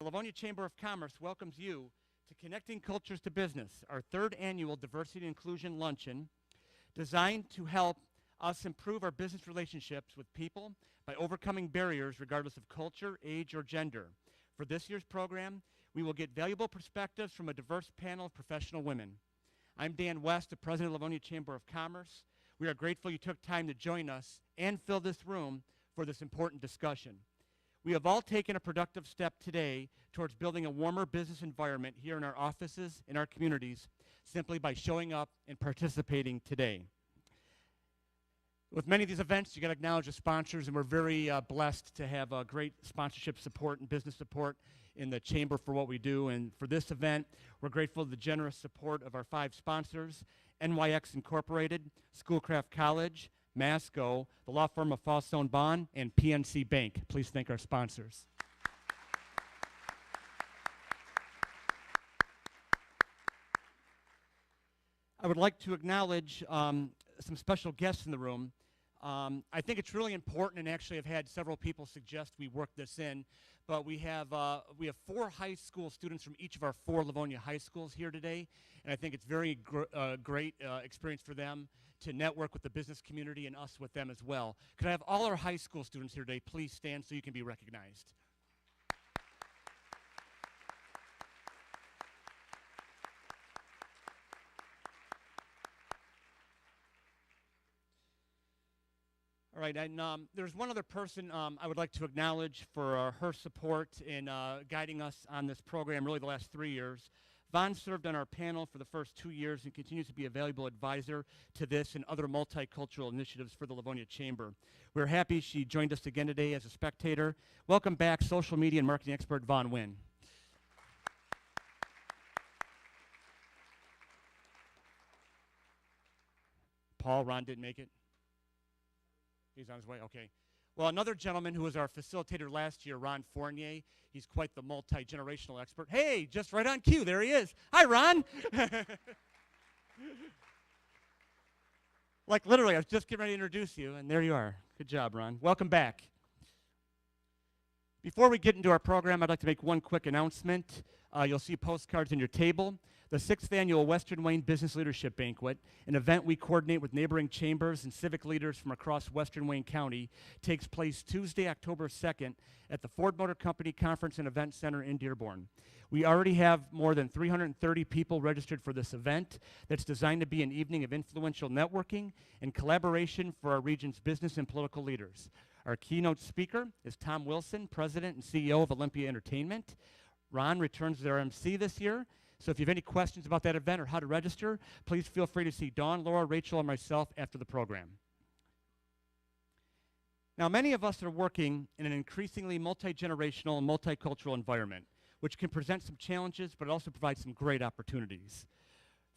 Livonia Chamber of Commerce welcomes you to Connecting Cultures to Business, our third annual Diversity and Inclusion Luncheon, designed to help us improve our business relationships with people by overcoming barriers regardless of culture, age, or gender. For this year's program, we will get valuable perspectives from a diverse panel of professional women. I'm Dan West, the president of Livonia Chamber of Commerce. We are grateful you took time to join us and fill this room for this important discussion. We have all taken a productive step today towards building a warmer business environment here in our offices, in our communities, simply by showing up and participating today. With many of these events, you got to acknowledge the sponsors, and we're very blessed to have great sponsorship support and business support in the Chamber for what we do. And for this event, we're grateful for the generous support of our 5 sponsors: NYX Incorporated, Schoolcraft College, Masco, the law firm of Fawstone Bond, and PNC Bank. Please thank our sponsors. I would like to acknowledge some special guests in the room. I think it's really important, and actually I've had several people suggest we work this in, but we have 4 high school students from each of our 4 Livonia high schools here today, and I think it's very great experience for them to network with the business community and us with them as well. Could I have all our high school students here today please stand so you can be recognized? All right, and there's one other person I would like to acknowledge for her support in guiding us on this program, really the last 3 years. Vaughn served on our panel for the first 2 years and continues to be a valuable advisor to this and other multicultural initiatives for the Livonia Chamber. We're happy she joined us again today as a spectator. Welcome back, social media and marketing expert Vaughn Nguyen. Paul, Ron didn't make it? He's on his way, okay. Well, another gentleman who was our facilitator last year, Ron Fournier, he's quite the multi-generational expert. Hey, just right on cue, there he is. Hi, Ron. Like literally, I was just getting ready to introduce you, and there you are. Good job, Ron. Welcome back. Before we get into our program, I'd like to make one quick announcement. You'll see postcards on your table. The 6th Annual Western Wayne Business Leadership Banquet, an event we coordinate with neighboring chambers and civic leaders from across Western Wayne County, takes place Tuesday, October 2nd at the Ford Motor Company Conference and Event Center in Dearborn. We already have more than 330 people registered for this event that's designed to be an evening of influential networking and collaboration for our region's business and political leaders. Our keynote speaker is Tom Wilson, President and CEO of Olympia Entertainment. Ron returns as their MC this year. So if you have any questions about that event or how to register, please feel free to see Dawn, Laura, Rachel, and myself after the program. Now, many of us are working in an increasingly multi-generational and multicultural environment, which can present some challenges, but also provide some great opportunities.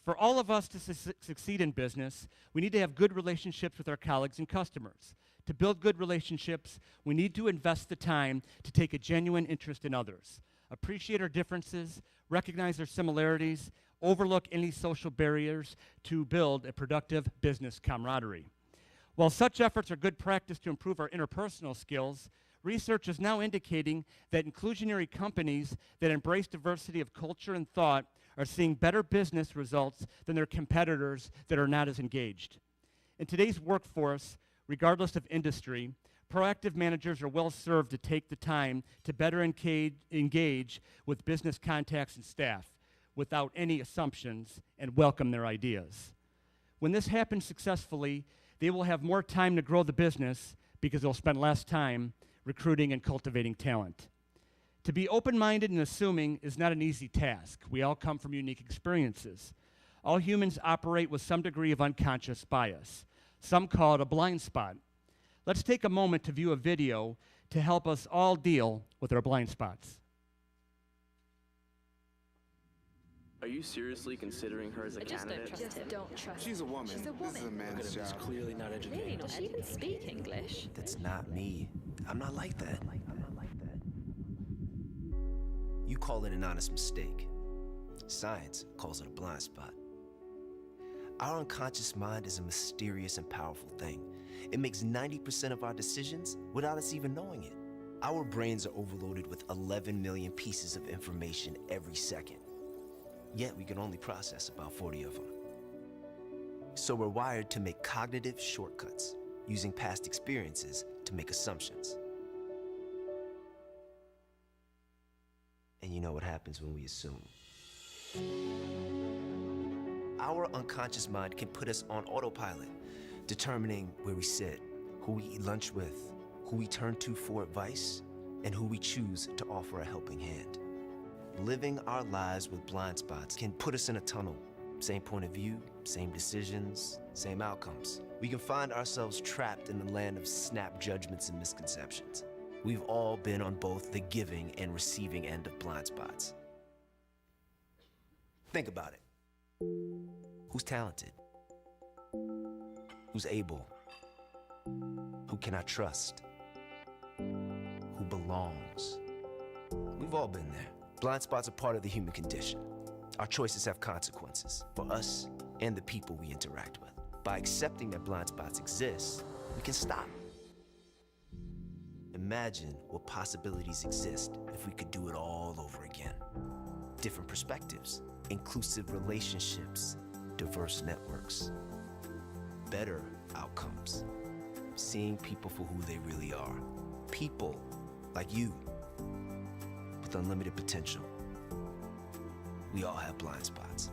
For all of us to succeed in business, we need to have good relationships with our colleagues and customers. To build good relationships, we need to invest the time to take a genuine interest in others, appreciate our differences, recognize their similarities, overlook any social barriers to build a productive business camaraderie. While such efforts are good practice to improve our interpersonal skills, research is now indicating that inclusionary companies that embrace diversity of culture and thought are seeing better business results than their competitors that are not as engaged. In today's workforce, regardless of industry, proactive managers are well served to take the time to better engage with business contacts and staff without any assumptions and welcome their ideas. When this happens successfully, they will have more time to grow the business because they'll spend less time recruiting and cultivating talent. To be open-minded and assuming is not an easy task. We all come from unique experiences. All humans operate with some degree of unconscious bias. Some call it a blind spot. Let's take a moment to view a video to help us all deal with our blind spots. Are you seriously considering her as a candidate? Just don't trust her. She's a woman. She's a woman. This is a man's job. She's clearly not educated. Really? Does she even speak English? That's not me. I'm not like that. You call it an honest mistake. Science calls it a blind spot. Our unconscious mind is a mysterious and powerful thing. It makes 90% of our decisions without us even knowing it. Our brains are overloaded with 11 million pieces of information every second. Yet we can only process about 40 of them. So we're wired to make cognitive shortcuts, using past experiences to make assumptions. And you know what happens when we assume? Our unconscious mind can put us on autopilot, determining where we sit, who we eat lunch with, who we turn to for advice, and who we choose to offer a helping hand. Living our lives with blind spots can put us in a tunnel. Same point of view, same decisions, same outcomes. We can find ourselves trapped in the land of snap judgments and misconceptions. We've all been on both the giving and receiving end of blind spots. Think about it. Who's talented? Who's able? Who can I trust? Who belongs? We've all been there. Blind spots are part of the human condition. Our choices have consequences for us and the people we interact with. By accepting that blind spots exist, we can stop. Imagine what possibilities exist if we could do it all over again. Different perspectives, inclusive relationships, diverse networks, better outcomes, seeing people for who they really are. People like you, with unlimited potential. We all have blind spots.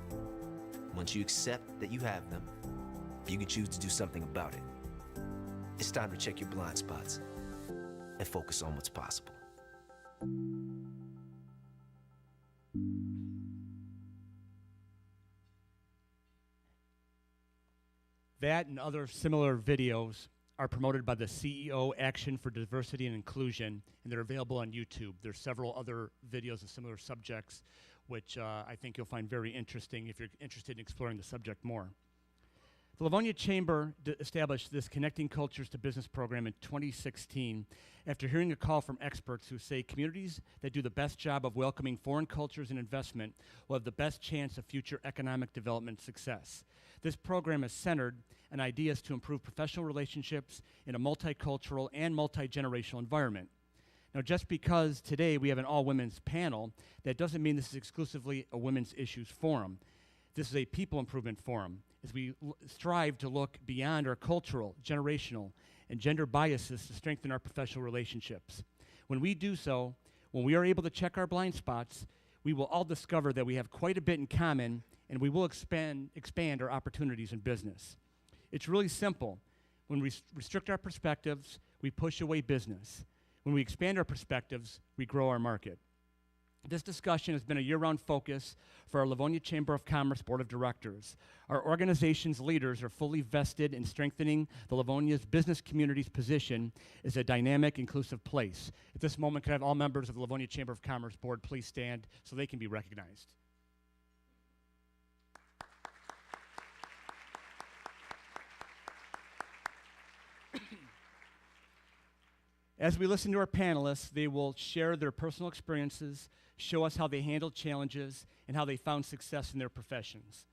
Once you accept that you have them, you can choose to do something about it. It's time to check your blind spots and focus on what's possible. That and other similar videos are promoted by the CEO Action for Diversity and Inclusion, and they're available on YouTube. There's several other videos of similar subjects, which I think you'll find very interesting if you're interested in exploring the subject more. The Livonia Chamber established this Connecting Cultures to Business program in 2016 after hearing a call from experts who say communities that do the best job of welcoming foreign cultures and investment will have the best chance of future economic development success. This program is centered on ideas to improve professional relationships in a multicultural and multi-generational environment. Now, just because today we have an all-women's panel, that doesn't mean this is exclusively a women's issues forum. This is a people improvement forum, as we strive to look beyond our cultural, generational, and gender biases to strengthen our professional relationships. When we do so, when we are able to check our blind spots, we will all discover that we have quite a bit in common, and we will expand our opportunities in business. It's really simple. When we restrict our perspectives, we push away business. When we expand our perspectives, we grow our market. This discussion has been a year-round focus for our Livonia Chamber of Commerce Board of Directors. Our organization's leaders are fully vested in strengthening the Livonia's business community's position as a dynamic, inclusive place. At this moment, can I have all members of the Livonia Chamber of Commerce Board please stand so they can be recognized? As we listen to our panelists, they will share their personal experiences, show us how they handled challenges, and how they found success in their professions.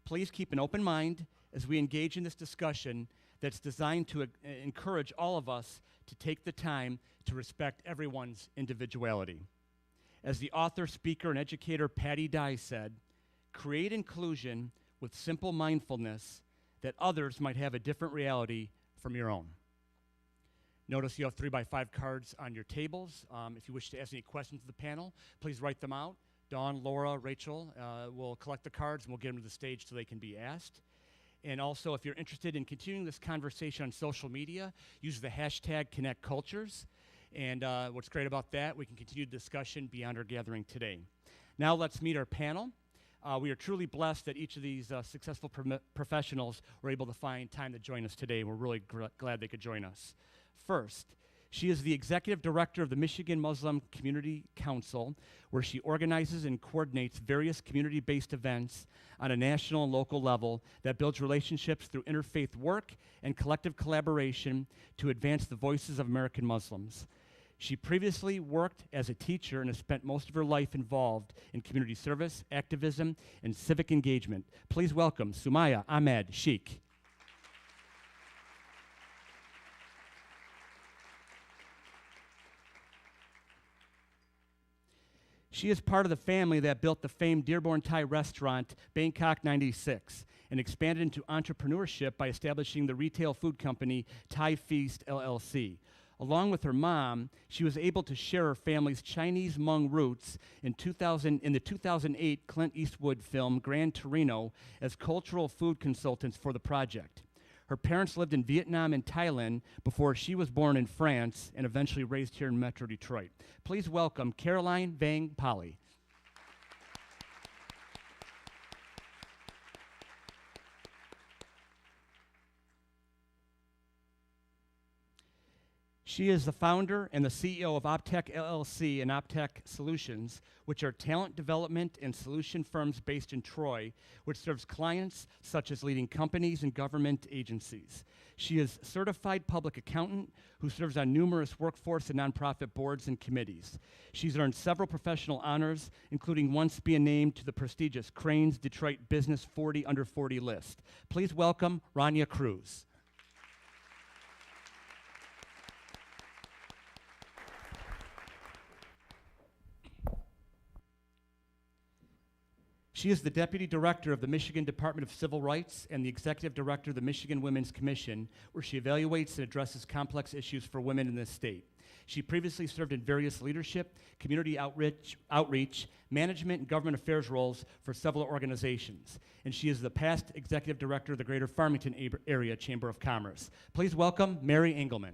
Please keep an open mind as we engage in this discussion that's designed to encourage all of us to take the time to respect everyone's individuality. As the author, speaker, and educator Patty Dye said, create inclusion with simple mindfulness that others might have a different reality from your own. Notice you have 3x5 cards on your tables. If you wish to ask any questions of the panel, please write them out. Dawn, Laura, Rachel will collect the cards and we'll get them to the stage so they can be asked. And also, if you're interested in continuing this conversation on social media, use the hashtag #ConnectCultures. And what's great about that, we can continue the discussion beyond our gathering today. Now let's meet our panel. We are truly blessed that each of these successful professionals were able to find time to join us today. We're really glad they could join us. First, she is the executive director of the Michigan Muslim Community Council, where she organizes and coordinates various community-based events on a national and local level that builds relationships through interfaith work and collective collaboration to advance the voices of American Muslims. She previously worked as a teacher and has spent most of her life involved in community service, activism, and civic engagement. Please welcome Sumaiya Ahmed Sheikh. She is part of the family that built the famed Dearborn Thai restaurant, Bangkok 96, and expanded into entrepreneurship by establishing the retail food company, Thai Feast, LLC. Along with her mom, she was able to share her family's Chinese Hmong roots in the 2008 Clint Eastwood film Gran Torino as cultural food consultants for the project. Her parents lived in Vietnam and Thailand before she was born in France and eventually raised here in Metro Detroit. Please welcome Caroline Vang-Polly. She is the founder and the CEO of OpTech LLC and OpTech Solutions, which are talent development and solution firms based in Troy, which serves clients such as leading companies and government agencies. She is a certified public accountant who serves on numerous workforce and nonprofit boards and committees. She's earned several professional honors, including once being named to the prestigious Crain's Detroit Business 40 Under 40 list. Please welcome Ronia Kruse. She is the Deputy Director of the Michigan Department of Civil Rights and the Executive Director of the Michigan Women's Commission, where she evaluates and addresses complex issues for women in this state. She previously served in various leadership, community outreach, management, and government affairs roles for several organizations. And she is the past Executive Director of the Greater Farmington Area Chamber of Commerce. Please welcome Mary Engelman.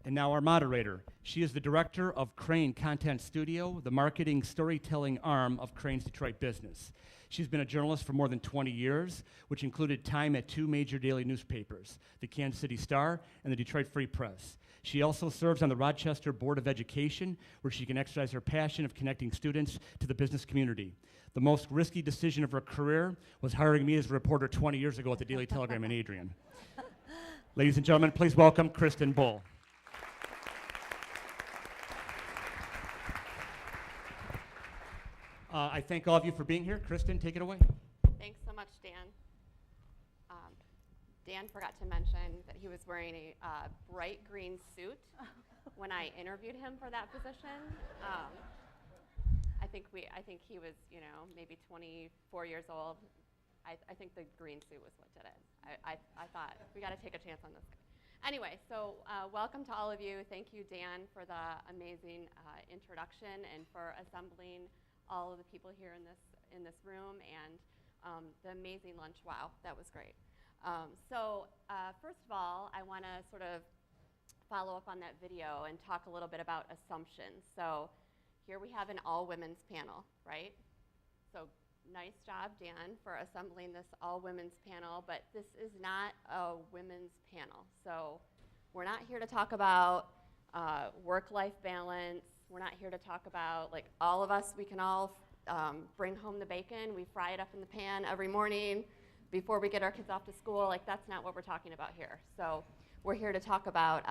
And now our moderator. She is the director of Crain Content Studio, the marketing storytelling arm of Crain's Detroit business. She's been a journalist for more than 20 years, which included time at two major daily newspapers, the Kansas City Star and the Detroit Free Press. She also serves on the Rochester Board of Education, where she can exercise her passion of connecting students to the business community. The most risky decision of her career was hiring me as a reporter 20 years ago at the Daily Telegram in Adrian. Ladies and gentlemen, please welcome Kristin Bull. I thank all of you for being here. Kristin, take it away. Thanks so much, Dan. Dan forgot to mention that he was wearing a bright green suit when I interviewed him for that position. I think he was, maybe 24 years old. I think the green suit was what did it. I thought we got to take a chance on this guy. Anyway, so welcome to all of you. Thank you, Dan, for the amazing introduction and for assembling all of the people here in this room and the amazing lunch. Wow, that was great. First of all, I want to sort of follow up on that video and talk a little bit about assumptions. So here we have an all-women's panel, right? So nice job, Dan, for assembling this all-women's panel, but this is not a women's panel. So we're not here to talk about work-life balance. We're not here to talk about, like, all of us, we can all bring home the bacon. We fry it up in the pan every morning before we get our kids off to school. Like, that's not what we're talking about here. So we're here to talk about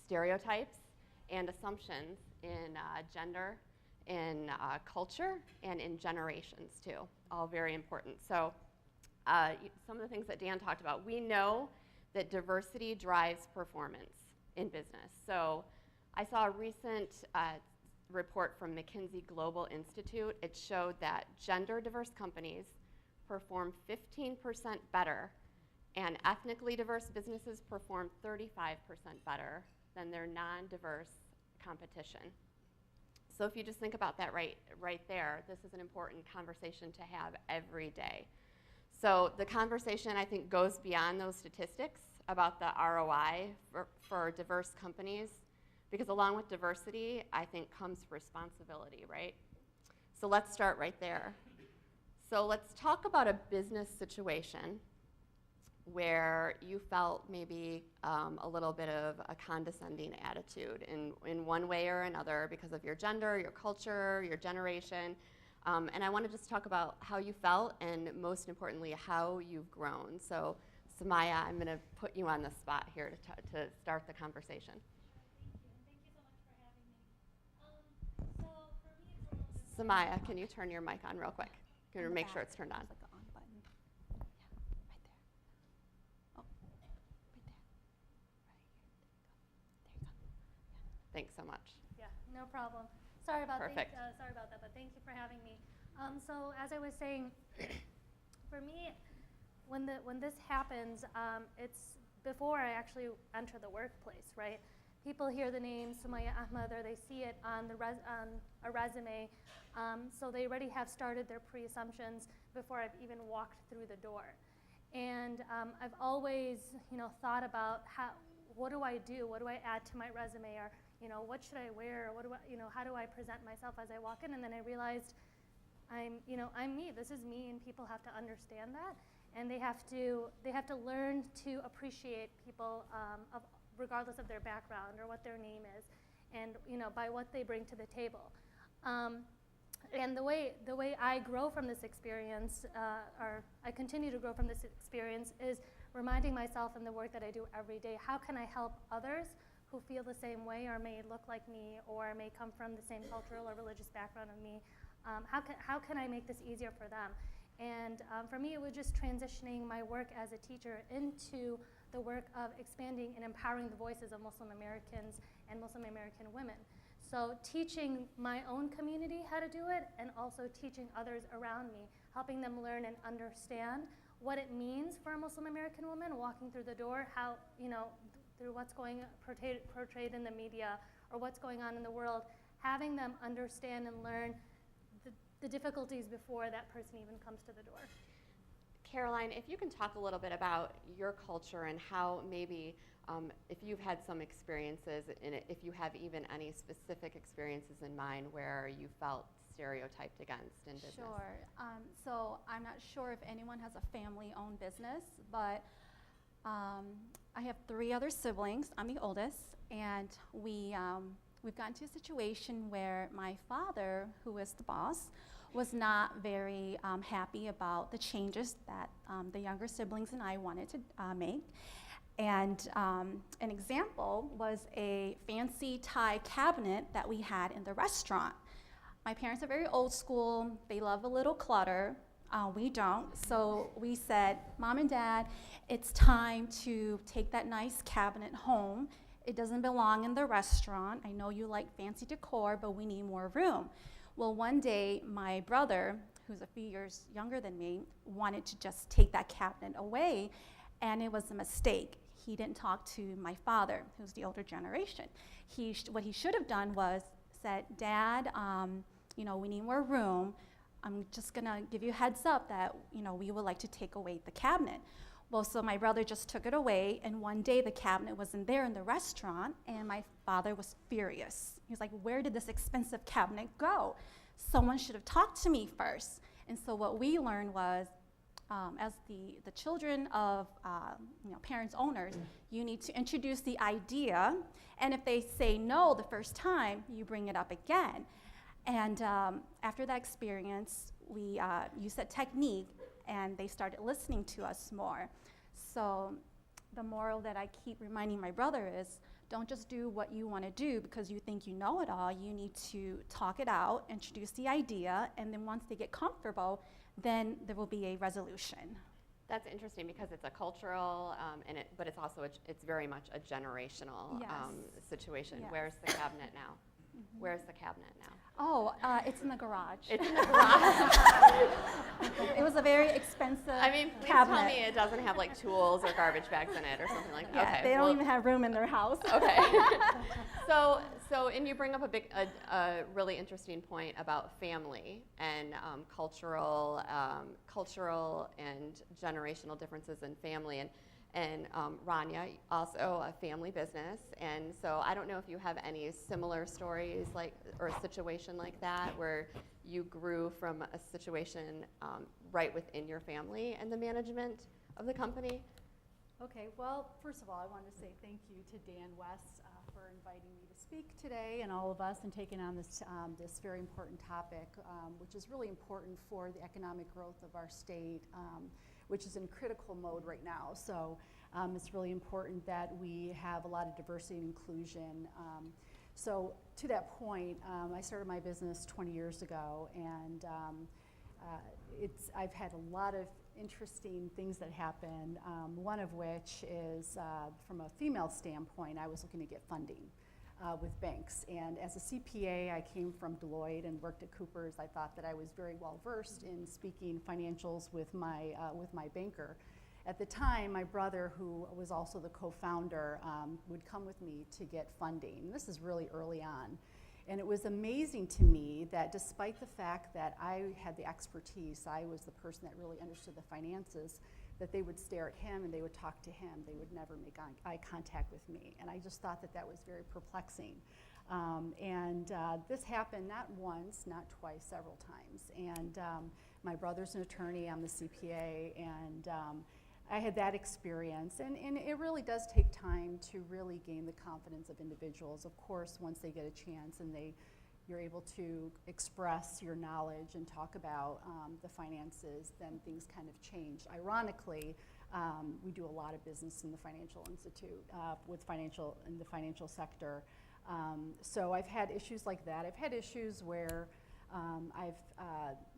stereotypes and assumptions in gender, in culture, and in generations, too. All very important. So some of the things that Dan talked about. We know that diversity drives performance in business. So I saw a recent report from McKinsey Global Institute. It showed that gender diverse companies perform 15% better, and ethnically diverse businesses perform 35% better than their non-diverse competition. So if you just think about that right there, this is an important conversation to have every day. So the conversation, I think, goes beyond those statistics about the ROI for diverse companies, because along with diversity, I think, comes responsibility, right? So let's start right there. So let's talk about a business situation where you felt maybe a little bit of a condescending attitude in one way or another because of your gender, your culture, your generation. And I want to just talk about how you felt and, most importantly, how you've grown. So Sumaiya, I'm going to put you on the spot here to start the conversation. Sumaiya, can you turn your mic on real quick? Can you make sure it's turned on? Like the on button. Yeah, right there. Oh, right there. Thanks so much. Yeah, no problem. Sorry about Perfect. sorry about that, but thank you for having me. So as I was saying, for me, when this happens, it's before I actually enter the workplace, right? People hear the name Sumaiya Ahmed, or they see it on on a resume, so they already have started their pre-assumptions before I've even walked through the door. And I've always, thought about what do I do? What do I add to my resume? Or, what should I wear? What do I, how do I present myself as I walk in? And then I realized I'm me. This is me, and people have to understand that, and they have to learn to appreciate people regardless of their background or what their name is, and by what they bring to the table. And the way I grow from this experience, or I continue to grow from this experience, is reminding myself in the work that I do every day, how can I help others who feel the same way or may look like me or may come from the same cultural or religious background of me? How can I make this easier for them? And for me, it was just transitioning my work as a teacher into the work of expanding and empowering the voices of Muslim Americans and Muslim American women. So teaching my own community how to do it, and also teaching others around me, helping them learn and understand what it means for a Muslim American woman walking through the door, how, through what's going portrayed in the media or what's going on in the world, having them understand and learn the difficulties before that person even comes to the door. Caroline, if you can talk a little bit about your culture and how maybe if you've had some experiences, and if you have even any specific experiences in mind where you felt stereotyped against in business. Sure. So I'm not sure if anyone has a family-owned business, but I have 3 other siblings. I'm the oldest, and we've gotten to a situation where my father, who is the boss, was not very happy about the changes that the younger siblings and I wanted to make. And an example was a fancy Thai cabinet that we had in the restaurant. My parents are very old school. They love a little clutter. We don't. So we said, Mom and Dad, it's time to take that nice cabinet home. It doesn't belong in the restaurant. I know you like fancy decor, but we need more room. Well, one day, my brother, who's a few years younger than me, wanted to just take that cabinet away, and it was a mistake. He didn't talk to my father, who's the older generation. What he should have done was said, Dad, we need more room. I'm just gonna give you a heads up that, we would like to take away the cabinet. Well, so my brother just took it away, and one day the cabinet wasn't there in the restaurant, and my father was furious. He was like, where did this expensive cabinet go? Someone should have talked to me first. And so what we learned was, as the children of parents, owners, you need to introduce the idea, and if they say no the first time, you bring it up again. And after that experience, we used that technique, and they started listening to us more. So the moral that I keep reminding my brother is, don't just do what you want to do because you think you know it all. You need to talk it out, introduce the idea, and then once they get comfortable, then there will be a resolution. That's interesting because it's a cultural, but it's also it's very much a generational situation. Yes. Where's the cabinet now? Mm-hmm. Where's the cabinet now? Oh, it's in the garage. It's in the garage. It was a very expensive please cabinet. tell me it doesn't have like tools or garbage bags in it or something like that. Yeah, Okay, they don't even have room in their house. Okay. And you bring up a really interesting point about family and cultural and generational differences in family. And Ronia, also a family business, and so I don't know if you have any similar stories or a situation like that where you grew from a situation right within your family and the management of the company. Okay, well, first of all, I want to say thank you to Dan West for inviting me to speak today, and all of us, and taking on this very important topic, which is really important for the economic growth of our state, which is in critical mode right now. So it's really important that we have a lot of diversity and inclusion. So to that point, I started my business 20 years ago, and I've had a lot of interesting things that happen, one of which is from a female standpoint, I was looking to get funding. with banks. And as a CPA, I came from Deloitte and worked at Cooper's. I thought that I was very well versed in speaking financials with my banker. At the time, my brother, who was also the co-founder, would come with me to get funding. This is really early on. And it was amazing to me that despite the fact that I had the expertise, I was the person that really understood the finances, that they would stare at him and they would talk to him. They would never make eye contact with me. And I just thought that that was very perplexing. This happened not once, not twice, several times. And my brother's an attorney, I'm the CPA, and I had that experience. And it really does take time to really gain the confidence of individuals. Of course, once they get a chance and you're able to express your knowledge and talk about the finances, then things kind of change. Ironically, we do a lot of business in the financial institute in the financial sector. So I've had issues like that. I've had issues where I've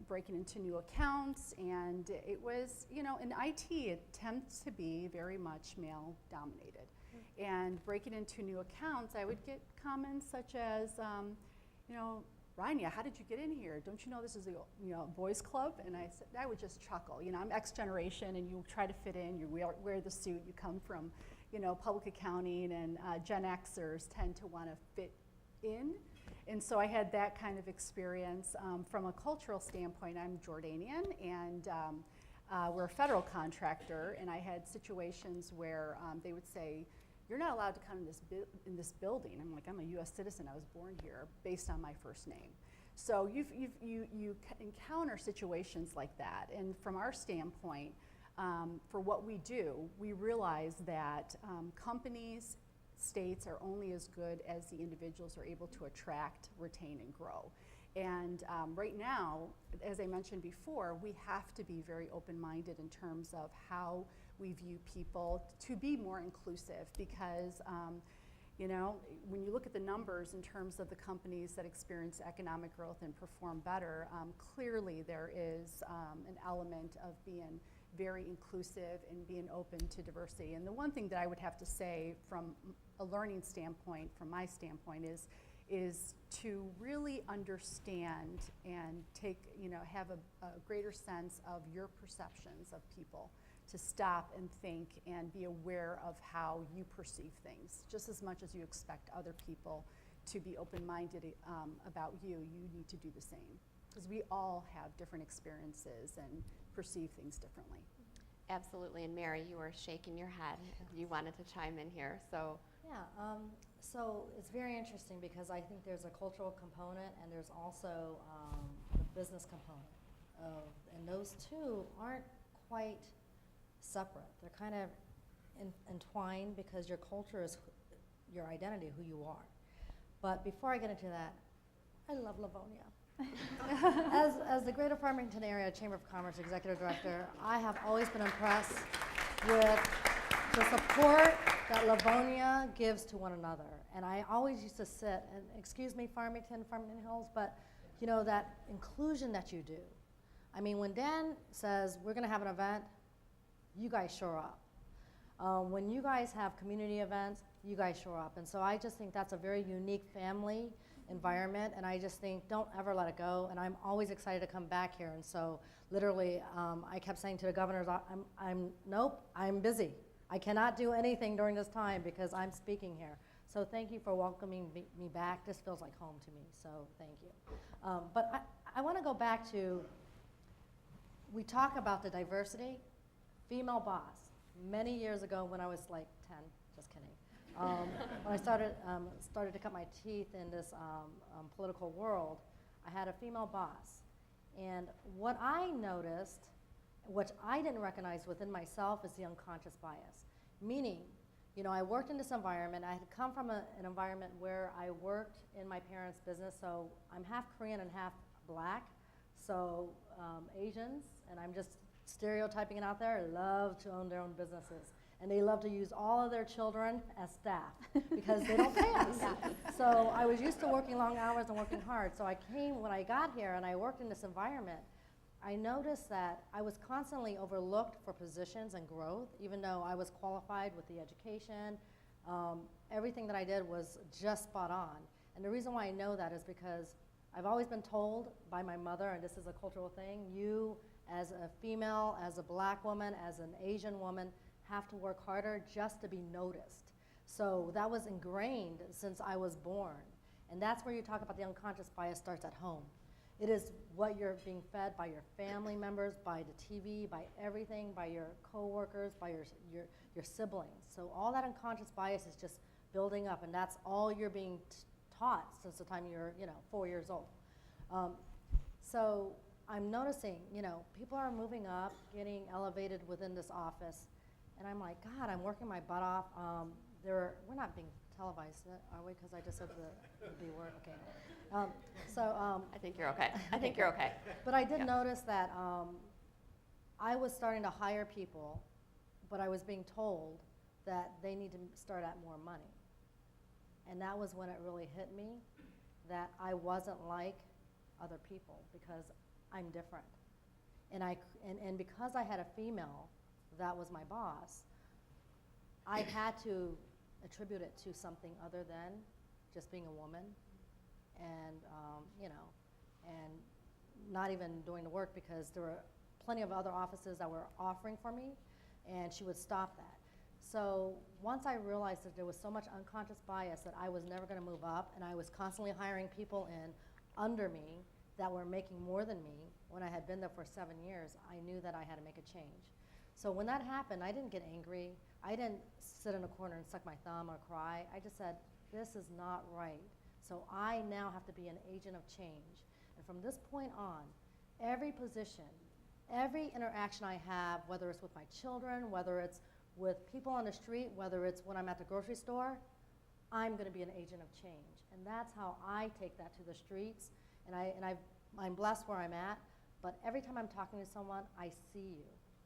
breaking into new accounts, and it was, in IT, it tends to be very much male dominated. And breaking into new accounts, I would get comments such as, Ronia, how did you get in here? Don't you know this is a boys club? And I would just chuckle. I'm X generation, and you try to fit in. You wear the suit. You come from, public accounting, and Gen Xers tend to want to fit in. And so I had that kind of experience. From a cultural standpoint, I'm Jordanian, and we're a federal contractor, and I had situations where they would say, you're not allowed to come in this building. I'm like, I'm a U.S. citizen. I was born here based on my first name. So you encounter situations like that. And from our standpoint, for what we do, we realize that companies, states are only as good as the individuals are able to attract, retain, and grow. And right now, as I mentioned before, we have to be very open-minded in terms of how we view people to be more inclusive, because when you look at the numbers in terms of the companies that experience economic growth and perform better, clearly there is an element of being very inclusive and being open to diversity. And the one thing that I would have to say from a learning standpoint, from my standpoint, is to really understand and have a greater sense of your perceptions of people, to stop and think and be aware of how you perceive things. Just as much as you expect other people to be open-minded about you need to do the same. Because we all have different experiences and perceive things differently. Absolutely. And Mary, you were shaking your head. You wanted to chime in here. So so it's very interesting because I think there's a cultural component and there's also the business component. And those two aren't quite separate. They're kind of entwined because your culture is your identity, who you are. But before I get into that, I love Livonia. As the Greater Farmington Area Chamber of Commerce Executive Director, I have always been impressed with the support that Livonia gives to one another. And I always used to sit, and excuse me, Farmington Hills, but that inclusion that you do. I mean, when Dan says, we're gonna have an event, you guys show up. When you guys have community events, you guys show up. And so I just think that's a very unique family environment, and I just think don't ever let it go. And I'm always excited to come back here. And so literally, I kept saying to the governors, nope, I'm busy. I cannot do anything during this time because I'm speaking here. So thank you for welcoming me back. This feels like home to me, so thank you. But I want to go back to, we talk about the diversity, female boss. Many years ago when I was like 10, just kidding. When I started to cut my teeth in this political world, I had a female boss. And what I noticed, which I didn't recognize within myself, is the unconscious bias. Meaning, I worked in this environment. I had come from an environment where I worked in my parents' business, so I'm half Korean and half black, so Asians, and I'm just stereotyping it out there, love to own their own businesses. And they love to use all of their children as staff because they don't pay us. So I was used to working long hours and working hard. So when I got here and I worked in this environment, I noticed that I was constantly overlooked for positions and growth, even though I was qualified with the education, Everything that I did was just spot on. And the reason why I know that is because I've always been told by my mother, and this is a cultural thing, you as a female, as a black woman, as an Asian woman, have to work harder just to be noticed. So that was ingrained since I was born. And that's where you talk about the unconscious bias starts at home. It is what you're being fed by your family members, by the TV, by everything, by your coworkers, by your siblings. So all that unconscious bias is just building up, and that's all you're being taught since the time you're 4 years old. So I'm noticing, people are moving up, getting elevated within this office, and I'm like, God, I'm working my butt off. We're not being televised, are we? Because I just said the B word. Okay. I think you're okay. I think you're okay. But I did notice that I was starting to hire people, but I was being told that they need to start at more money. And that was when it really hit me that I wasn't like other people because I'm different. And because I had a female that was my boss, I had to attribute it to something other than just being a woman and, and not even doing the work, because there were plenty of other offices that were offering for me, and she would stop that. So once I realized that there was so much unconscious bias that I was never going to move up, and I was constantly hiring people in under me that were making more than me when I had been there for 7 years, I knew that I had to make a change. So when that happened, I didn't get angry. I didn't sit in a corner and suck my thumb or cry. I just said, this is not right. So I now have to be an agent of change. And from this point on, every position, every interaction I have, whether it's with my children, whether it's with people on the street, whether it's when I'm at the grocery store, I'm going to be an agent of change. And that's how I take that to the streets. And I'm blessed where I'm at, but every time I'm talking to someone, I see you.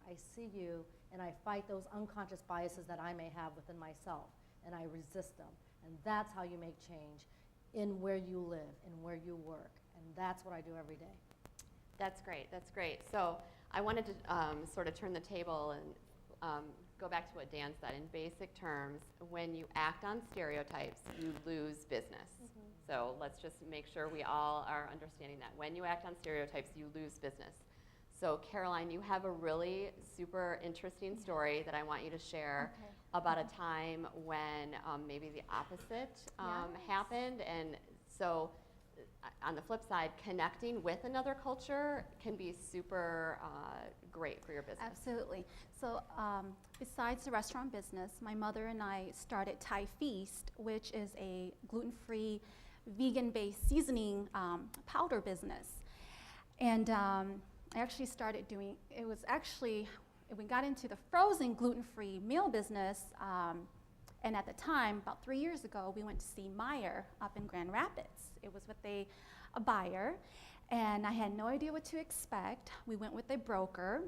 I see you, and I fight those unconscious biases that I may have within myself, and I resist them. And that's how you make change in where you live, in where you work. And that's what I do every day. That's great. That's great. So I wanted to sort of turn the table and go back to what Dan said. In basic terms, when you act on stereotypes, you lose business. Mm-hmm. So let's just make sure we all are understanding that. When you act on stereotypes, you lose business. So Caroline, you have a really super interesting story that I want you to share about a time when maybe the opposite happened. And so on the flip side, connecting with another culture can be super great for your business. Absolutely. So besides the restaurant business, my mother and I started Thai Feast, which is a gluten-free, vegan-based seasoning powder business. And I actually started doing, we got into the frozen gluten-free meal business, and at the time, about 3 years ago, we went to see Meijer up in Grand Rapids. It was with a buyer, and I had no idea what to expect. We went with a broker,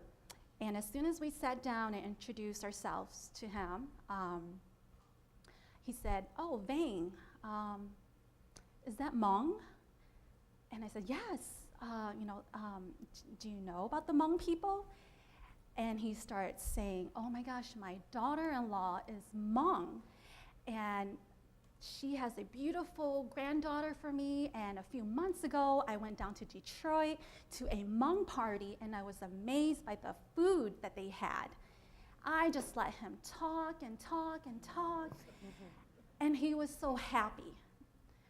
and as soon as we sat down and introduced ourselves to him, he said, "Oh, Vang, is that Hmong?" And I said, "Yes. Do you know about the Hmong people?" And he starts saying, "Oh my gosh, my daughter-in-law is Hmong, and she has a beautiful granddaughter for me, and a few months ago, I went down to Detroit to a Hmong party, and I was amazed by the food that they had." I just let him talk and talk and talk, and he was so happy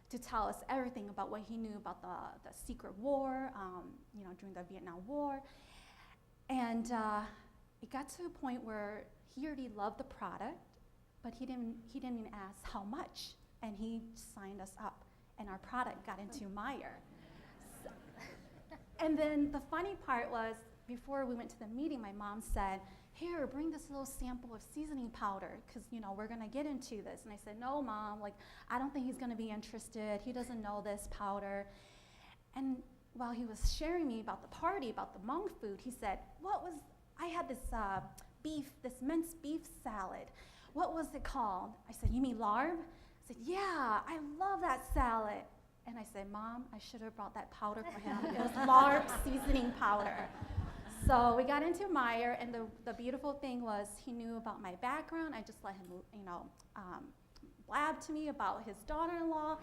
to tell us everything about what he knew about the secret war, during the Vietnam War. And it got to a point where he already loved the product, but he didn't even ask how much, and he signed us up, and our product got into Meijer. So, and then the funny part was, before we went to the meeting, my mom said, "Here, bring this little sample of seasoning powder, because we're gonna get into this." And I said, "No, Mom, I don't think he's gonna be interested. He doesn't know this powder." And while he was sharing me about the party, about the Hmong food, he said, I had this minced beef salad. What was it called? I said, "You mean larb?" I said, "Yeah, I love that salad." And I said, "Mom, I should have brought that powder for him." It was larb seasoning powder. So we got into Meijer, and the beautiful thing was he knew about my background. I just let him, blabbed to me about his daughter-in-law,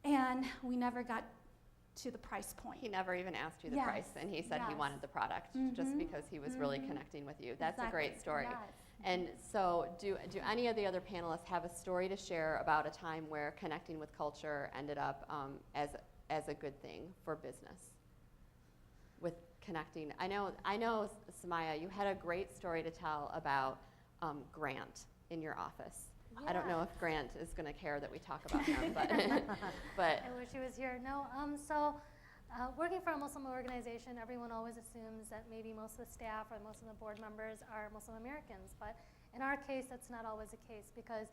and we never got to the price point. He never even asked you the Yes, price, and he said he yes. wanted the product just because he was really connecting with you. That's a great story. Yes. And so do any of the other panelists have a story to share about a time where connecting with culture ended up as a good thing for business? With connecting, I know, Sumaiya, you had a great story to tell about Grant in your office. I don't know if Grant is going to care that we talk about him, but but I wish he was here. No, working for a Muslim organization, everyone always assumes that maybe most of the staff or most of the board members are Muslim Americans, but in our case, that's not always the case because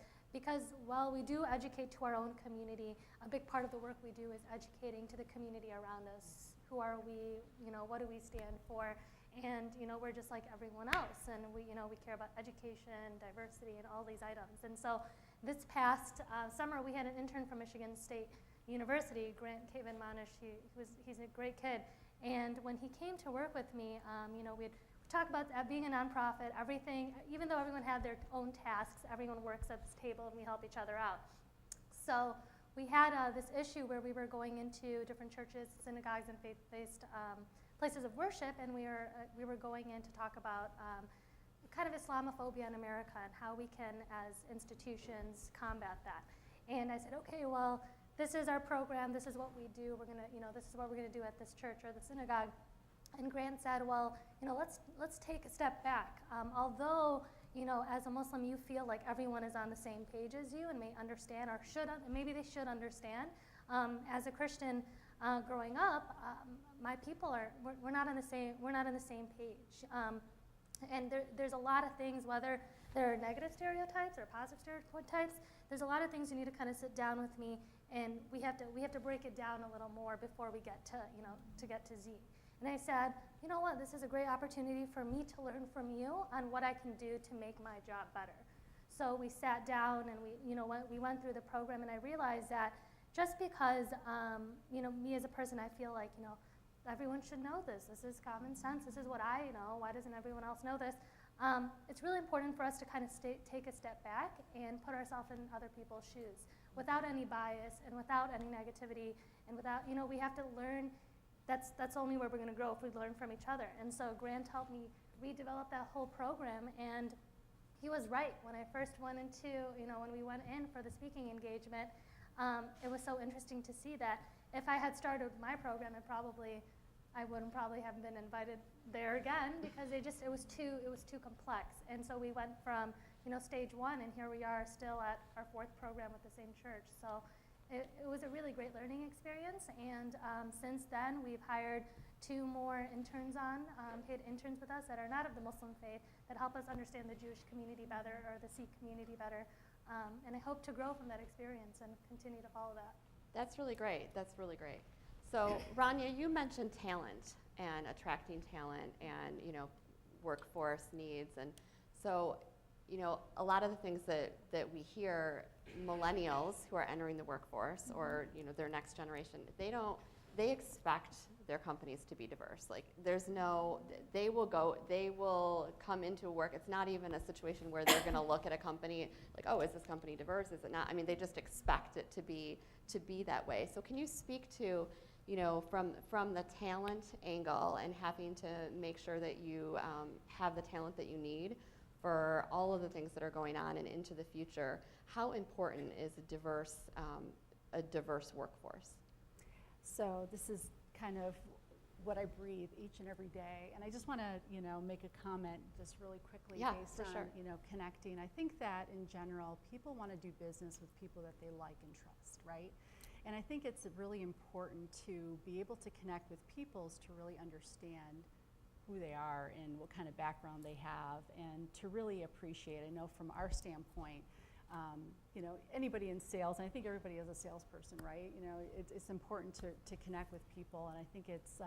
while we do educate to our own community, a big part of the work we do is educating to the community around us. Who are we? What do we stand for? And we're just like everyone else, and we care about education, diversity, and all these items. And so this past summer, we had an intern from Michigan State University, Grant Manish. He's a great kid, and when he came to work with me, we'd talk about being a nonprofit, everything. Even though everyone had their own tasks, everyone works at this table, and we help each other out. So we had this issue where we were going into different churches, synagogues, and faith-based places of worship, and we were going in to talk about kind of Islamophobia in America and how we can, as institutions, combat that. And I said, okay, well, this is our program. This is what we do. We're gonna, this is what we're gonna do at this church or the synagogue. And Grant said, well, let's take a step back. Although, as a Muslim, you feel like everyone is on the same page as you and may understand or maybe they should understand. As a Christian, growing up, my people we're not on the same page, and there's a lot of things, whether they're negative stereotypes or positive stereotypes. There's a lot of things you need to kind of sit down with me, and we have to break it down a little more before we get to get to Z. And I said, you know what? This is a great opportunity for me to learn from you on what I can do to make my job better. So we sat down and we went through the program, and I realized that. Just because, me as a person, I feel like, everyone should know this. This is common sense. This is what I know. Why doesn't everyone else know this? It's really important for us to kind of take a step back and put ourselves in other people's shoes without any bias and without any negativity and without, we have to learn. That's only where we're going to grow if we learn from each other. And so Grant helped me redevelop that whole program, and he was right. When I first went into, when we went in for the speaking engagement, it was so interesting to see that if I had started my program, I wouldn't probably have been invited there again because it was too complex. And so we went from stage 1, and here we are still at our 4th program with the same church. So it was a really great learning experience. And since then, we've hired 2 more paid interns with us that are not of the Muslim faith that help us understand the Jewish community better or the Sikh community better. And I hope to grow from that experience and continue to follow that. That's really great. So, Ronia, you mentioned talent and attracting talent and, workforce needs. And so, a lot of the things that we hear millennials who are entering the workforce or, their next generation, they expect their companies to be diverse. Like they will come into work. It's not even a situation where they're gonna look at a company like, oh, is this company diverse? Is it not? I mean, they just expect it to be that way. So can you speak to, from the talent angle and having to make sure that you have the talent that you need for all of the things that are going on and into the future, how important is a diverse workforce? So this is kind of what I breathe each and every day. And I just want to, make a comment just really quickly based on, sure. Connecting. I think that in general, people want to do business with people that they like and trust, right? And I think it's really important to be able to connect with people to really understand who they are and what kind of background they have and to really appreciate. I know from our standpoint, anybody in sales, and I think everybody is a salesperson, right? It's important to connect with people, and I think it's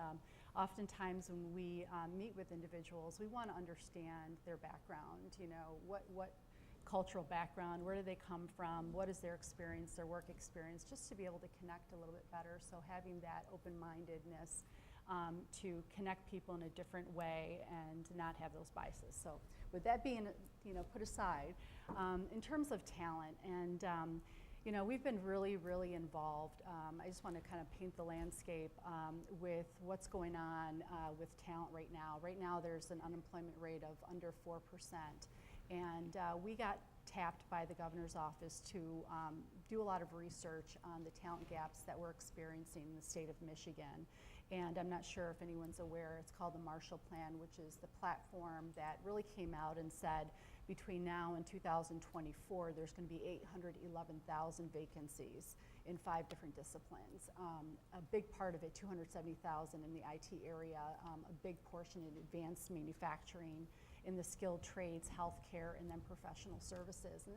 oftentimes when we meet with individuals, we want to understand their background, what cultural background, where do they come from, what is their experience, their work experience, just to be able to connect a little bit better. So having that open-mindedness to connect people in a different way and not have those biases. So with that being put aside, in terms of talent, and we've been really, really involved. I just want to kind of paint the landscape with what's going on with talent right now. Right now there's an unemployment rate of under 4%. And we got tapped by the governor's office to do a lot of research on the talent gaps that we're experiencing in the state of Michigan. And I'm not sure if anyone's aware, it's called the Marshall Plan, which is the platform that really came out and said between now and 2024, there's going to be 811,000 vacancies in 5 different disciplines. A big part of it, 270,000 in the IT area, a big portion in advanced manufacturing, in the skilled trades, healthcare, and then professional services. And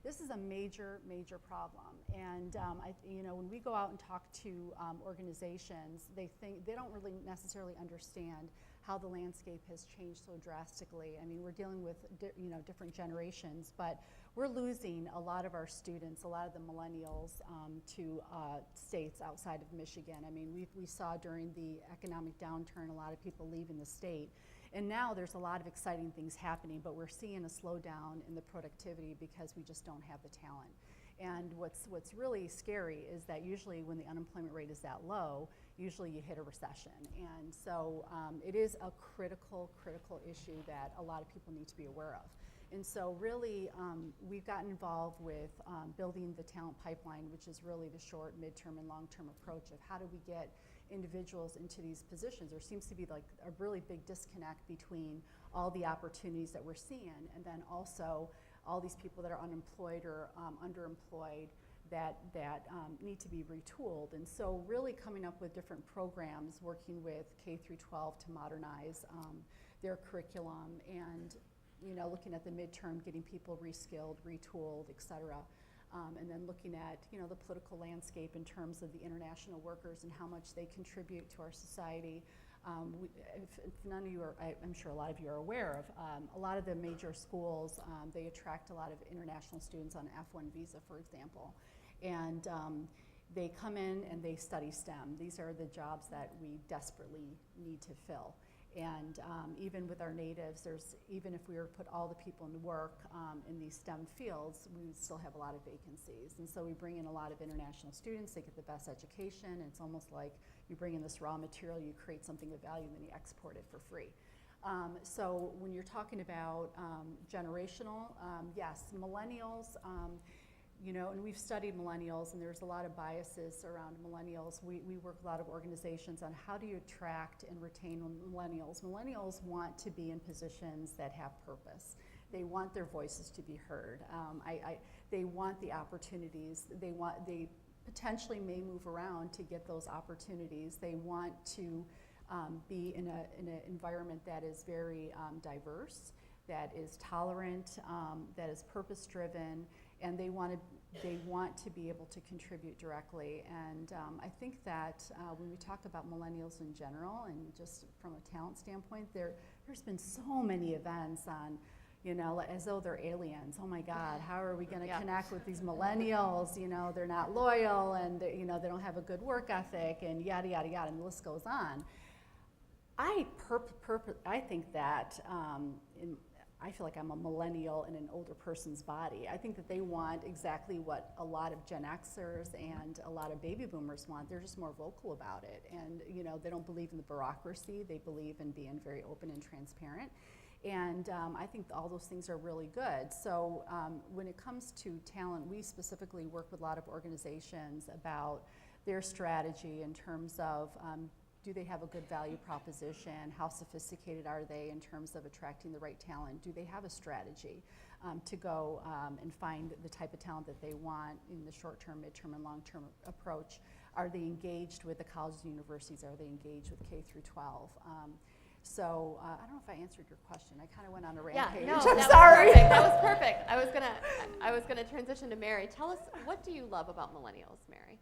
this is a major, major problem. And when we go out and talk to organizations, they don't really necessarily understand how the landscape has changed so drastically. I mean, we're dealing with different generations, but we're losing a lot of our students, a lot of the millennials, to states outside of Michigan. I mean, we saw during the economic downturn a lot of people leaving the state. And now there's a lot of exciting things happening, but we're seeing a slowdown in the productivity because we just don't have the talent. And what's really scary is that usually when the unemployment rate is that low, usually you hit a recession. And so it is a critical issue that a lot of people need to be aware of. And so really, we've gotten involved with building the talent pipeline, which is really the short, midterm, and long-term approach of how do we get individuals into these positions. There seems to be like a really big disconnect between all the opportunities that we're seeing and then also all these people that are unemployed or underemployed that need to be retooled. And so really coming up with different programs, working with K through 12 to modernize their curriculum and looking at the midterm, getting people reskilled, retooled, et cetera. And then looking at the political landscape in terms of the international workers and how much they contribute to our society. If none of you are, I'm sure a lot of you are aware of, a lot of the major schools, they attract a lot of international students on F1 visa, for example. And they come in and they study STEM. These are the jobs that we desperately need to fill. And even with our natives, even if we were to put all the people into work in these STEM fields, we would still have a lot of vacancies. And so we bring in a lot of international students, they get the best education, and it's almost like you bring in this raw material, you create something of value, and then you export it for free. So when you're talking about generational, yes, millennials, and we've studied millennials, and there's a lot of biases around millennials. We work with a lot of organizations on how do you attract and retain millennials. Millennials want to be in positions that have purpose. They want their voices to be heard. They want the opportunities. They potentially may move around to get those opportunities. They want to be in an environment that is very diverse, that is tolerant, that is purpose-driven, and they want to be able to contribute directly. And I think that when we talk about millennials in general, and just from a talent standpoint, there's been so many events on, as though they're aliens. Oh my God, how are we going to connect with these millennials? They're not loyal, and they don't have a good work ethic, and yada yada yada, and the list goes on. I think that. I feel like I'm a millennial in an older person's body. I think that they want exactly what a lot of Gen Xers and a lot of baby boomers want. They're just more vocal about it. And they don't believe in the bureaucracy. They believe in being very open and transparent. And I think all those things are really good. So when it comes to talent, we specifically work with a lot of organizations about their strategy in terms of do they have a good value proposition? How sophisticated are they in terms of attracting the right talent? Do they have a strategy to go and find the type of talent that they want in the short-term, mid-term, and long-term approach? Are they engaged with the colleges and universities? Are they engaged with K through 12? So I don't know if I answered your question. I kind of went on a rampage. Yeah, no, I'm that sorry. Was perfect. That was perfect. I was gonna transition to Mary. Tell us, what do you love about millennials, Mary?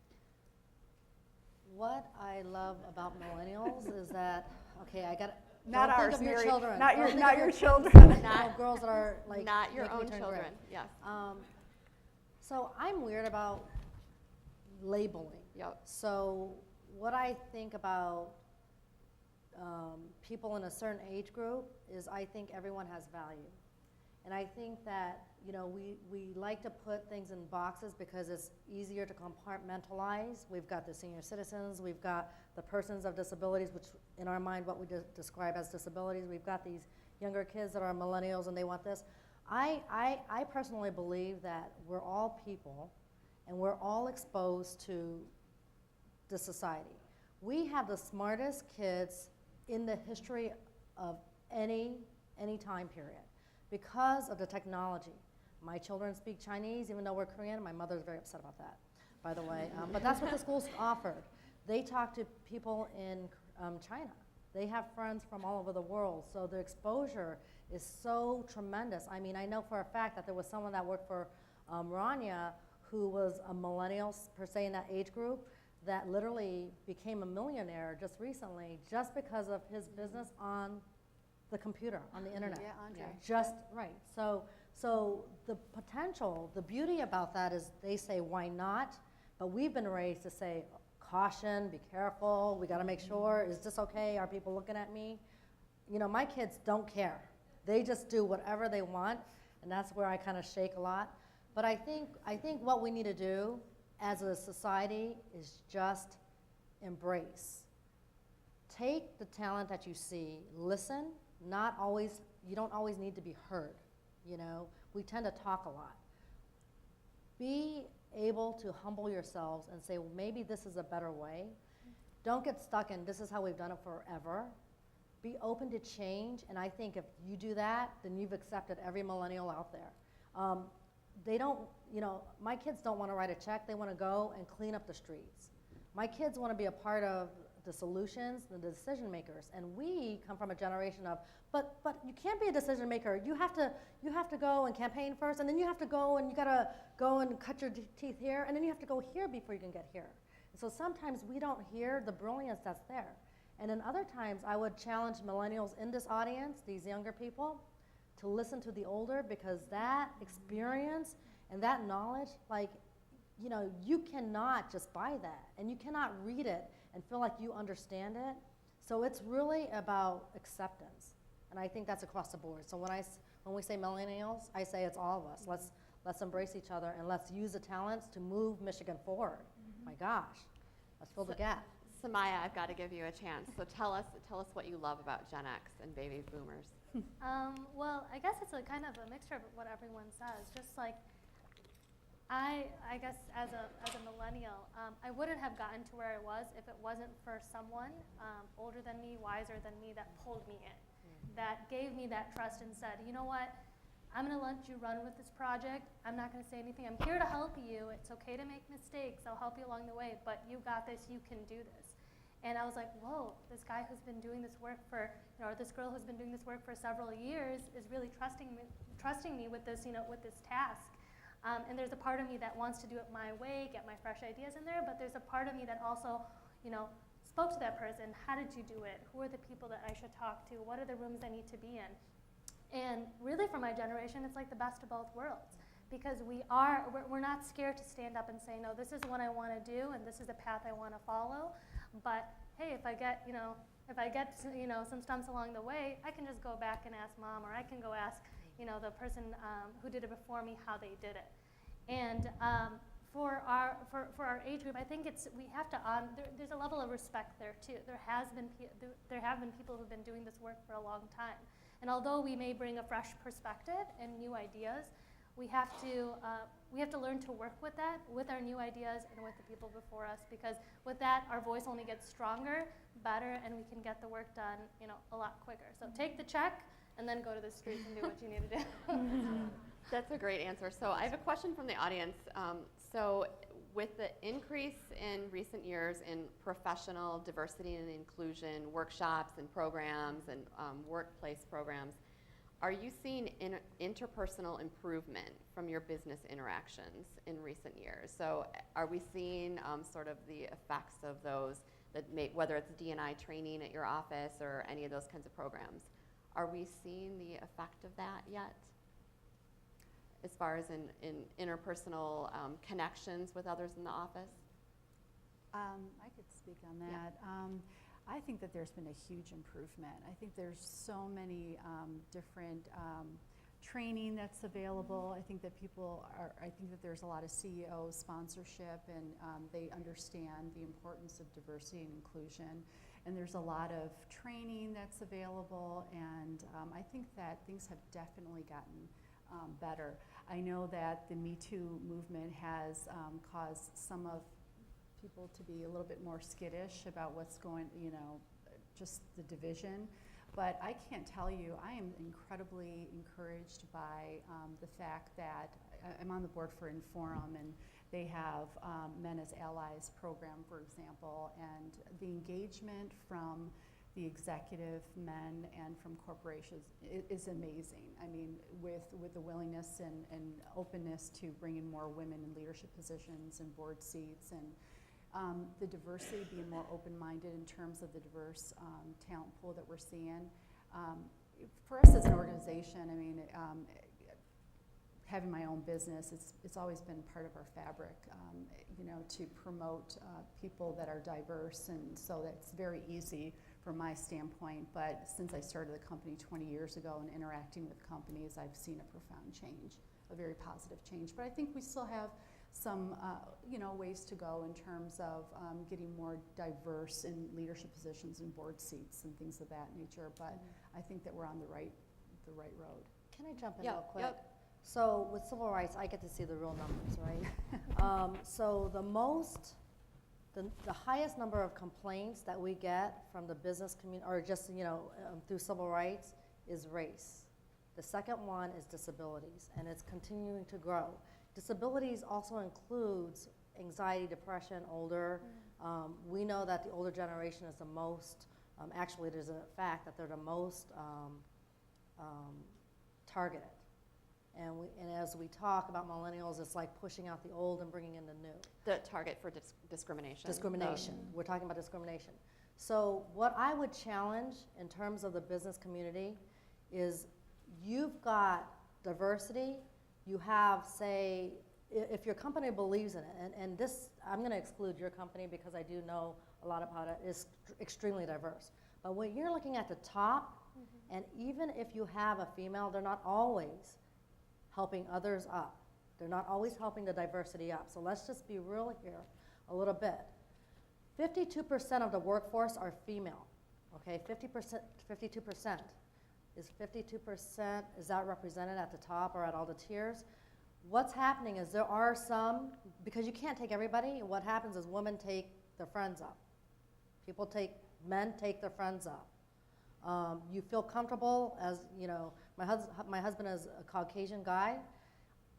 What I love about millennials is that, I got to not think ours, of your Mary. children. Not your children. Not girls that are like not your making me own turn children. gray. Yes. So I'm weird about labeling. Yep. So what I think about people in a certain age group is I think everyone has value. And I think that, you know, we like to put things in boxes because it's easier to compartmentalize. We've got the senior citizens, we've got the persons of disabilities, which in our mind what we describe as disabilities. We've got these younger kids that are millennials and they want this. I personally believe that we're all people and we're all exposed to the society. We have the smartest kids in the history of any time period because of the technology. My children speak Chinese, even though we're Korean. My mother's very upset about that, by the way. But that's what the schools offered. They talk to people in China. They have friends from all over the world, so the exposure is so tremendous. I mean, I know for a fact that there was someone that worked for Ronia who was a millennial, per se, in that age group, that literally became a millionaire just recently just because of his business on the computer, on the internet. Yeah, Andre. Just right. So the potential, the beauty about that is they say, why not? But we've been raised to say, caution, be careful, we gotta make sure, is this okay? Are people looking at me? You know, my kids don't care. They just do whatever they want, and that's where I kind of shake a lot. But I think what we need to do as a society is just embrace. Take the talent that you see, listen, you don't always need to be heard, you know? We tend to talk a lot. Be able to humble yourselves and say, well, maybe this is a better way. Don't get stuck in, this is how we've done it forever. Be open to change, and I think if you do that, then you've accepted every millennial out there. They don't, you know, my kids don't want to write a check, they want to go and clean up the streets. My kids want to be a part of the solutions, the decision makers, and we come from a generation of, but you can't be a decision maker. You have to go and campaign first, and then you have to go and you gotta go and cut your teeth here, and then you have to go here before you can get here. And so sometimes we don't hear the brilliance that's there. And then other times I would challenge millennials in this audience, these younger people, to listen to the older, because that experience and that knowledge, like, you know, you cannot just buy that, and you cannot read it and feel like you understand it. So it's really about acceptance, and I think that's across the board. So when we say millennials, I say it's all of us. Let's embrace each other, and let's use the talents to move Michigan forward. My gosh, let's fill the gap. Sumaiya, I've got to give you a chance. So tell us what you love about Gen X and baby boomers. Well, I guess it's a kind of a mixture of what everyone says. Just like, I guess as a millennial, I wouldn't have gotten to where I was if it wasn't for someone older than me, wiser than me, that pulled me in, that gave me that trust and said, you know what, I'm gonna let you run with this project. I'm not gonna say anything. I'm here to help you. It's okay to make mistakes. I'll help you along the way, but you got this, you can do this. And I was like, whoa, this guy who's been doing this work for, you know, or this girl who's been doing this work for several years is really trusting me with this, you know, with this task. And there's a part of me that wants to do it my way, get my fresh ideas in there, but there's a part of me that also, you know, spoke to that person. How did you do it? Who are the people that I should talk to? What are the rooms I need to be in? And really for my generation, it's like the best of both worlds, because we're not scared to stand up and say, no, this is what I want to do, and this is the path I want to follow. But hey, if I get some stumps along the way, I can just go back and ask mom, or I can go ask, you know, the person who did it before me how they did it. And for our age group, I think we have to there's a level of respect there too. There have been people who've been doing this work for a long time, and although we may bring a fresh perspective and new ideas, we have to learn to work with that, with our new ideas and with the people before us, because with that, our voice only gets stronger, better, and we can get the work done, you know, a lot quicker. So take the check and then go to the streets and do what you need to do. That's a great answer. So I have a question from the audience. So with the increase in recent years in professional diversity and inclusion workshops and programs and workplace programs, are you seeing interpersonal improvement from your business interactions in recent years? So are we seeing sort of the effects of those, whether it's D&I training at your office or any of those kinds of programs? Are we seeing the effect of that yet, as far as in interpersonal connections with others in the office? I could speak on that. I think that there's been a huge improvement. I think there's so many different training that's available. I think that I think that there's a lot of CEO sponsorship, and they understand the importance of diversity and inclusion. And there's a lot of training that's available, and I think that things have definitely gotten better. I know that the Me Too movement has caused some of people to be a little bit more skittish about what's going, just the division. But I can't tell you, I am incredibly encouraged by the fact that I'm on the board for Inforum, and they have Men as Allies program, for example, and the engagement from the executive men and from corporations is amazing. I mean, with the willingness and openness to bring in more women in leadership positions and board seats, and the diversity, being more open-minded in terms of the diverse talent pool that we're seeing. For us as an organization, I mean, having my own business, it's always been part of our fabric, to promote people that are diverse, and so that's very easy from my standpoint. But since I started the company 20 years ago and interacting with companies, I've seen a profound change, a very positive change. But I think we still have some ways to go in terms of getting more diverse in leadership positions and board seats and things of that nature. But I think that we're on the right road. Can I jump in Yep, real quick? yep. So with civil rights, I get to see the real numbers, right? So the highest number of complaints that we get from the business community, or just through civil rights, is race. The second one is disabilities, and it's continuing to grow. Disabilities also includes anxiety, depression, older. We know that the older generation is the most, actually there's a fact that they're the most targeted. And as we talk about millennials, it's like pushing out the old and bringing in the new. The target for discrimination. Discrimination. We're talking about discrimination. So what I would challenge in terms of the business community is you've got diversity. You have, say, if your company believes in it, and this, I'm going to exclude your company because I do know a lot about it, is extremely diverse. But when you're looking at the top, and even if you have a female, they're not always helping others up. They're not always helping the diversity up. So let's just be real here a little bit. 52% of the workforce are female, okay? 52%. Is 52%, is that represented at the top or at all the tiers? What's happening is there are some, because you can't take everybody, what happens is women take their friends up. Men take their friends up. You feel comfortable, as my husband is a Caucasian guy.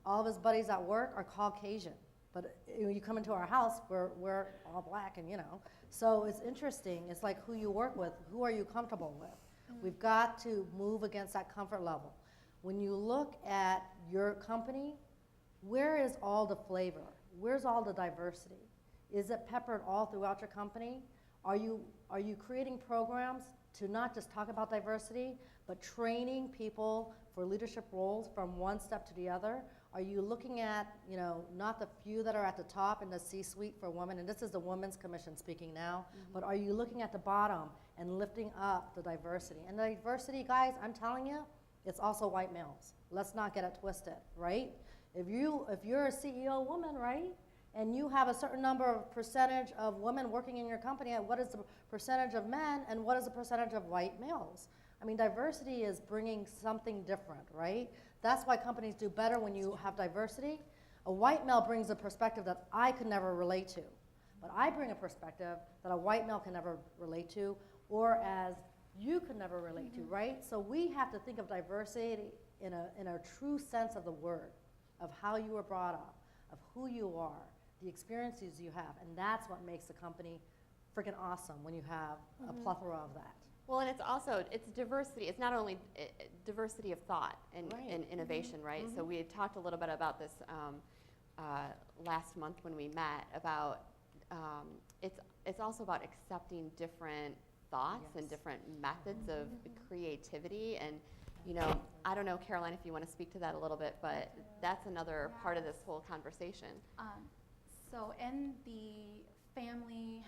All of his buddies at work are Caucasian. But when you come into our house, we're all black, and So it's interesting, it's like who you work with, who are you comfortable with? We've got to move against that comfort level. When you look at your company, where is all the flavor? Where's all the diversity? Is it peppered all throughout your company? Are you creating programs to not just talk about diversity, but training people for leadership roles from one step to the other? Are you looking at, not the few that are at the top in the C-suite for women, and this is the Women's Commission speaking now, but are you looking at the bottom and lifting up the diversity? And the diversity, guys, I'm telling you, it's also white males. Let's not get it twisted, right? If you're a CEO woman, right, and you have a certain number of percentage of women working in your company, what is the percentage of men, and what is the percentage of white males? I mean, diversity is bringing something different, right? That's why companies do better when you have diversity. A white male brings a perspective that I could never relate to, but I bring a perspective that a white male can never relate to, or as you could never relate to, right? So we have to think of diversity in a true sense of the word, of how you were brought up, of who you are, the experiences you have, and that's what makes the company freaking awesome when you have a plethora of that. Well, and it's diversity. It's not only diversity of thought and innovation, right? So we had talked a little bit about this last month when we met about it's also about accepting different thoughts and different methods of creativity. And I don't know, Caroline, if you want to speak to that a little bit, but that's another part of this whole conversation. So in the family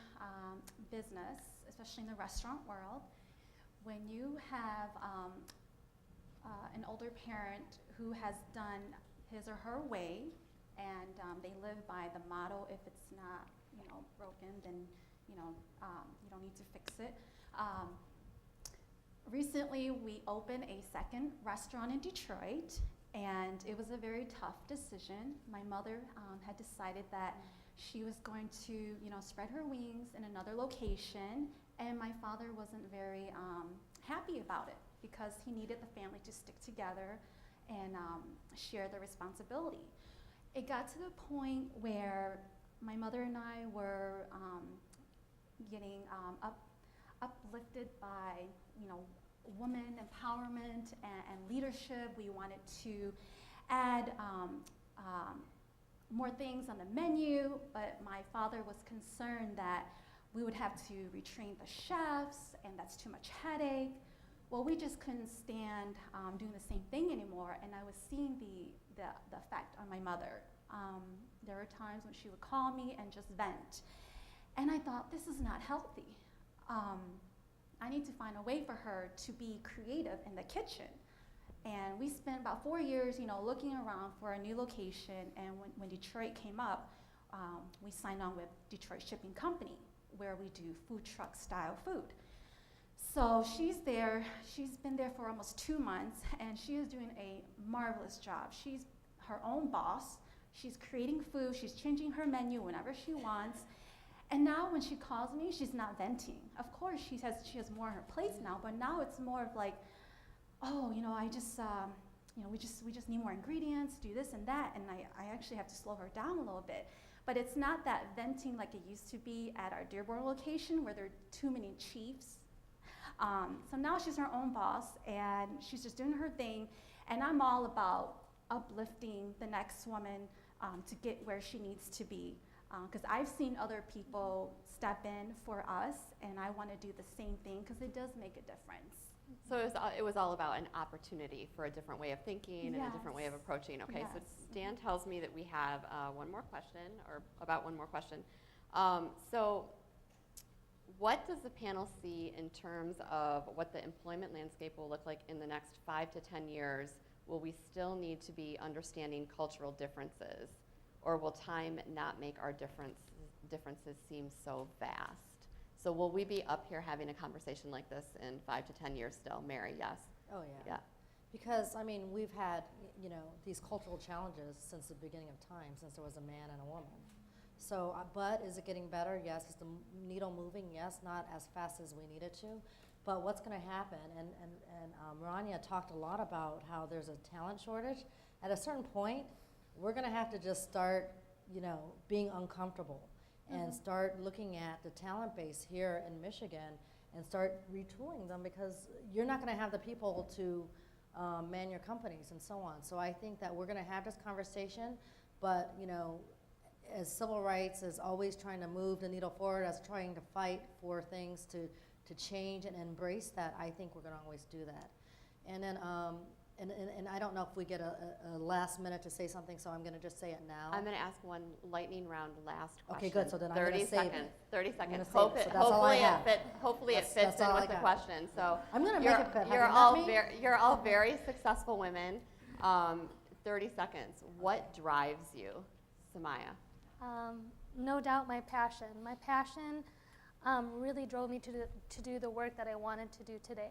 business, especially in the restaurant world, when you have an older parent who has done his or her way, and they live by the motto, if it's not, broken, then, you don't need to fix it. Recently, we opened a second restaurant in Detroit, and it was a very tough decision. My mother had decided that she was going to, spread her wings in another location, and my father wasn't very happy about it because he needed the family to stick together and share the responsibility. It got to the point where my mother and I were getting uplifted by, woman empowerment and leadership. We wanted to add more things on the menu, but my father was concerned that we would have to retrain the chefs, and that's too much headache. Well, we just couldn't stand doing the same thing anymore, and I was seeing the effect on my mother. There were times when she would call me and just vent, and I thought, this is not healthy. I need to find a way for her to be creative in the kitchen. And we spent about 4 years, looking around for a new location, and when Detroit came up, we signed on with Detroit Shipping Company, where we do food truck style food. So she's been there for almost 2 months, and she is doing a marvelous job. She's her own boss. She's creating food, she's changing her menu whenever she wants. And now when she calls me, she's not venting. Of course, she has more on her plate now, but now it's more of like, oh, I just, we just need more ingredients, do this and that, and I actually have to slow her down a little bit. But it's not that venting like it used to be at our Dearborn location where there are too many chiefs. So now she's her own boss, and she's just doing her thing, and I'm all about uplifting the next woman to get where she needs to be. Because I've seen other people step in for us, and I want to do the same thing because it does make a difference. So it was all about an opportunity for a different way of thinking and a different way of approaching. Okay, Yes. so Dan tells me that we have one more question, or about one more question. So what does the panel see in terms of what the employment landscape will look like in the next 5 to 10 years? Will we still need to be understanding cultural differences? Or will time not make our differences seem so vast? So will we be up here having a conversation like this in 5 to 10 years still? Mary, yes? Oh, yeah. Yeah. Because, we've had, these cultural challenges since the beginning of time, since there was a man and a woman. So, but is it getting better? Yes. Is the needle moving? Yes. Not as fast as we need it to. But what's going to happen, and Ronia talked a lot about how there's a talent shortage. At a certain point, we're going to have to just start, being uncomfortable and start looking at the talent base here in Michigan and start retooling them, because you're not going to have the people to man your companies and so on. So I think that we're going to have this conversation, but, as civil rights is always trying to move the needle forward, as trying to fight for things to change and embrace that, I think we're going to always do that. And then, and I don't know if we get a last minute to say something, so I'm going to just say it now. I'm going to ask one lightning round last question. Okay, good. So then I'm going to save it. 30 seconds. So that's all I have. Hopefully it fits That's in all I with the got. question. So I'm going to make it fit. Have you're you all met me? you're all very successful women. 30 seconds. What drives you, Sumaiya? No doubt my passion. My passion really drove me to do the work that I wanted to do today.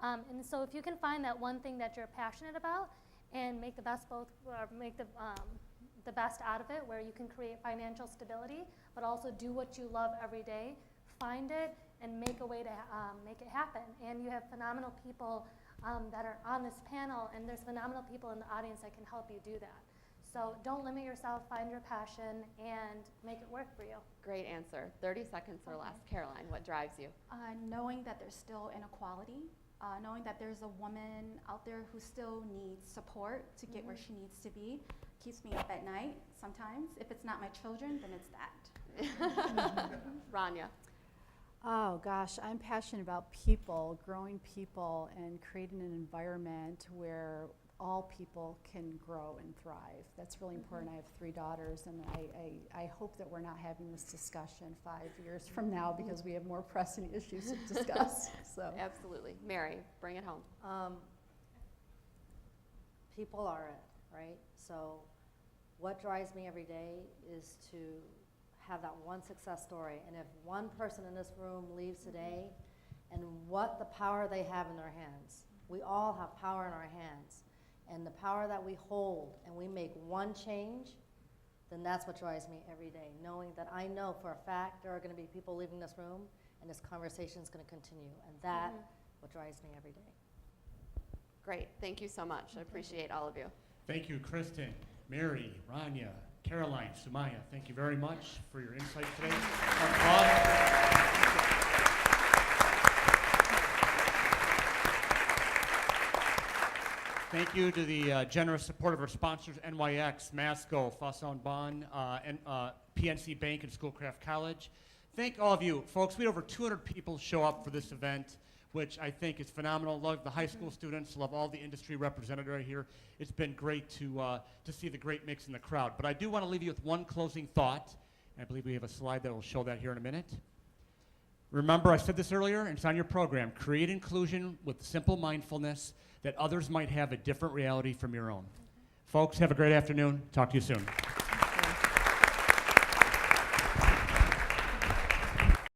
And so if you can find that one thing that you're passionate about and make the best the best out of it, where you can create financial stability, but also do what you love every day, find it and make a way to make it happen. And you have phenomenal people that are on this panel, and there's phenomenal people in the audience that can help you do that. So don't limit yourself, find your passion, and make it work for you. Great answer. 30 seconds or less. Caroline, what drives you? Knowing that there's still inequality, knowing that there's a woman out there who still needs support to get where she needs to be, keeps me up at night sometimes. If it's not my children, then it's that. Ronia. Oh gosh, I'm passionate about people, growing people, and creating an environment where all people can grow and thrive. That's really important. I have 3 daughters, and I hope that we're not having this discussion 5 years from now because we have more pressing issues to discuss. So Absolutely. Mary, bring it home. People are it, right? So what drives me every day is to have that one success story. And if one person in this room leaves today and what the power they have in their hands, we all have power in our hands. And the power that we hold and we make one change, then that's what drives me every day, knowing that I know for a fact there are going to be people leaving this room and this conversation is going to continue. And that what drives me every day. Great. Thank you so much. I appreciate all of you. Thank you, Kristin, Mary, Ronia, Caroline, Sumaiya. Thank you very much for your insight today. Thank you to the generous support of our sponsors, NYX, Masco, Fasson Bon, and PNC Bank and Schoolcraft College. Thank all of you. Folks, we had over 200 people show up for this event, which I think is phenomenal. Love the high school students, love all the industry represented right here. It's been great to see the great mix in the crowd. But I do want to leave you with one closing thought. And I believe we have a slide that will show that here in a minute. Remember, I said this earlier, and it's on your program, create inclusion with simple mindfulness that others might have a different reality from your own. Folks, have a great afternoon. Talk to you soon.